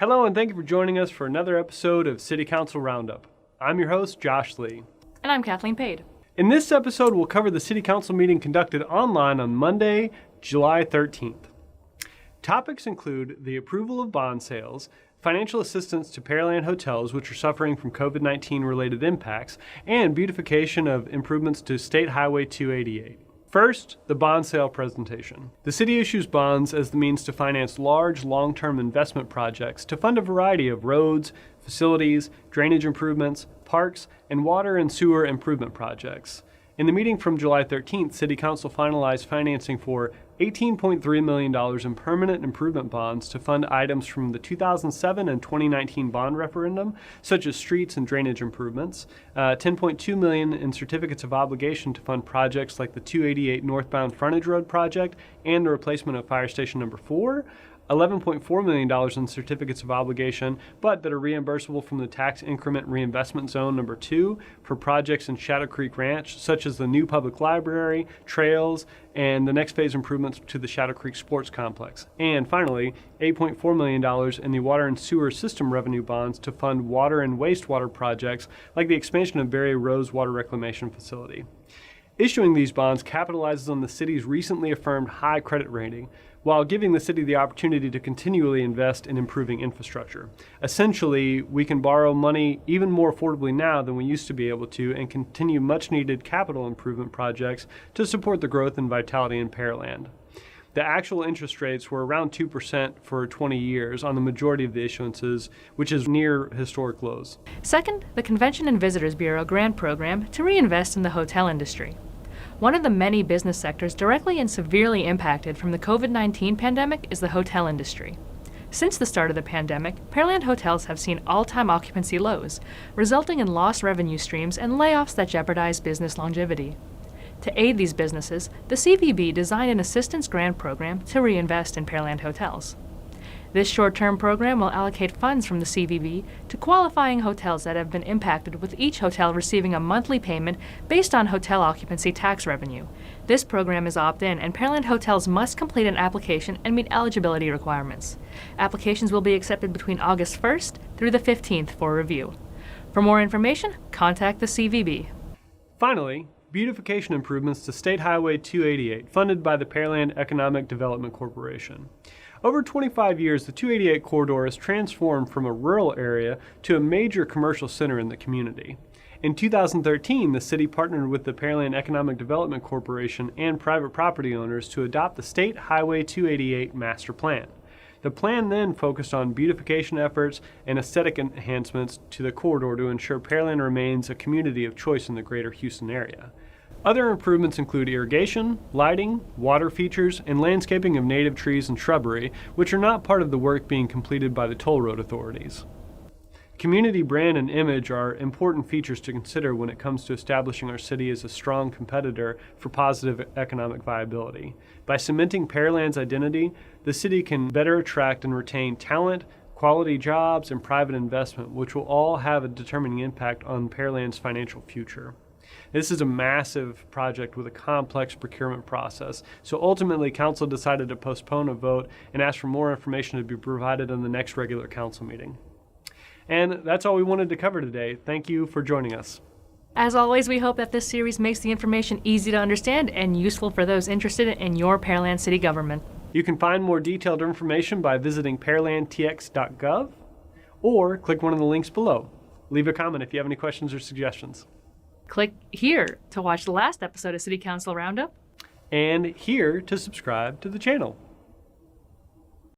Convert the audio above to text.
Hello and thank you for joining us for another episode of City Council Roundup. I'm your host, Josh Lee. And I'm Kathleen Pade. In this episode, we'll cover the City Council meeting conducted online on Monday, July 13th. Topics include the approval of bond sales, financial assistance to Pearland hotels which are suffering from COVID-19 related impacts, and beautification of improvements to State Highway 288. First, the bond sale presentation. The city issues bonds as the means to finance large, long-term investment projects to fund a variety of roads, facilities, drainage improvements, parks, and water and sewer improvement projects. In the meeting from July 13th, City Council finalized financing for $18.3 million in permanent improvement bonds to fund items from the 2007 and 2019 bond referendum, such as streets and drainage improvements, $10.2 million in certificates of obligation to fund projects like the 288 northbound frontage road project and the replacement of Fire Station Number 4, $11.4 million in certificates of obligation, but that are reimbursable from the tax increment reinvestment zone number 2 for projects in Shadow Creek Ranch, such as the new public library, trails, and the next phase improvements to the Shadow Creek Sports Complex. And finally, $8.4 million in the water and sewer system revenue bonds to fund water and wastewater projects like the expansion of Berry Rose Water Reclamation Facility. Issuing these bonds capitalizes on the city's recently affirmed high credit rating, while giving the city the opportunity to continually invest in improving infrastructure. Essentially, we can borrow money even more affordably now than we used to be able to and continue much-needed capital improvement projects to support the growth and vitality in Pearland. The actual interest rates were around 2% for 20 years on the majority of the issuances, which is near historic lows. Second, the Convention and Visitors Bureau Grant Program to reinvest in the hotel industry. One of the many business sectors directly and severely impacted from the COVID-19 pandemic is the hotel industry. Since the start of the pandemic, Pearland hotels have seen all-time occupancy lows, resulting in lost revenue streams and layoffs that jeopardize business longevity. To aid these businesses, the CVB designed an assistance grant program to reinvest in Pearland hotels. This short-term program will allocate funds from the CVB to qualifying hotels that have been impacted, with each hotel receiving a monthly payment based on hotel occupancy tax revenue. This program is opt-in, and Pearland hotels must complete an application and meet eligibility requirements. Applications will be accepted between August 1st through the 15th for review. For more information, contact the CVB. Finally, beautification improvements to State Highway 288, funded by the Pearland Economic Development Corporation. Over 25 years, the 288 corridor has transformed from a rural area to a major commercial center in the community. In 2013, the city partnered with the Pearland Economic Development Corporation and private property owners to adopt the State Highway 288 Master Plan. The plan then focused on beautification efforts and aesthetic enhancements to the corridor to ensure Pearland remains a community of choice in the greater Houston area. Other improvements include irrigation, lighting, water features, and landscaping of native trees and shrubbery, which are not part of the work being completed by the toll road authorities. Community brand and image are important features to consider when it comes to establishing our city as a strong competitor for positive economic viability. By cementing Pearland's identity, the city can better attract and retain talent, quality jobs, and private investment, which will all have a determining impact on Pearland's financial future. This is a massive project with a complex procurement process, so ultimately Council decided to postpone a vote and ask for more information to be provided in the next regular Council meeting. And that's all we wanted to cover today. Thank you for joining us. As always, we hope that this series makes the information easy to understand and useful for those interested in your Pearland city government. You can find more detailed information by visiting pearlandtx.gov or click one of the links below. Leave a comment if you have any questions or suggestions. Click here to watch the last episode of City Council Roundup. And here to subscribe to the channel.